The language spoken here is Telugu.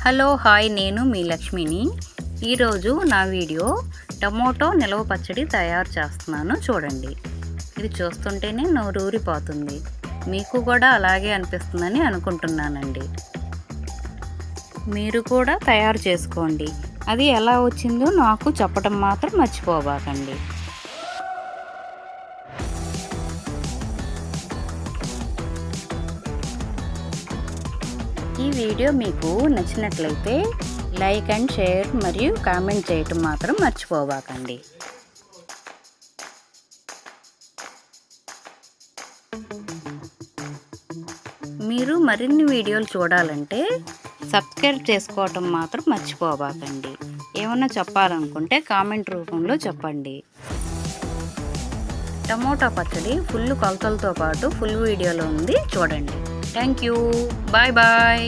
హలో హాయ్ నేను మీ లక్ష్మిని. ఈరోజు నా వీడియో టమోటో నిలవ పచ్చడి తయారు చేస్తున్నాను చూడండి. ఇది చూస్తుంటేనే నోరూరిపోతుంది. మీకు కూడా అలాగే అనిపిస్తుందని అనుకుంటున్నానండి. మీరు కూడా తయారు చేసుకోండి. అది ఎలా వచ్చిందో నాకు చెప్పడం మాత్రం మర్చిపోబాకండి. ఈ వీడియో మీకు నచ్చినట్లయితే లైక్ అండ్ షేర్ మరియు కామెంట్ చేయటం మాత్రం మర్చిపోబాకండి. మీరు మరిన్ని వీడియోలు చూడాలంటే సబ్స్క్రైబ్ చేసుకోవటం మాత్రం మర్చిపోబాకండి. ఏమన్నా చెప్పాలనుకుంటే కామెంట్ రూపంలో చెప్పండి. టమోటా పచ్చడి ఫుల్ కొలతలతో పాటు ఫుల్ వీడియోలో ఉంది చూడండి. Thank you. Bye bye.